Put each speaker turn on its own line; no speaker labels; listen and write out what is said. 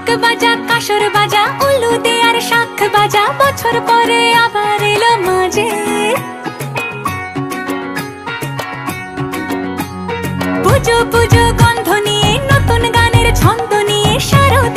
ঢাক বাজা কাসর বাজা উলু দে আর শাখ বাজা, বছর পরে আবার এলো মাঝে। পুজো পুজো গন্ধ নিয়ে নতুন গানের ছন্দ নিয়ে শারদ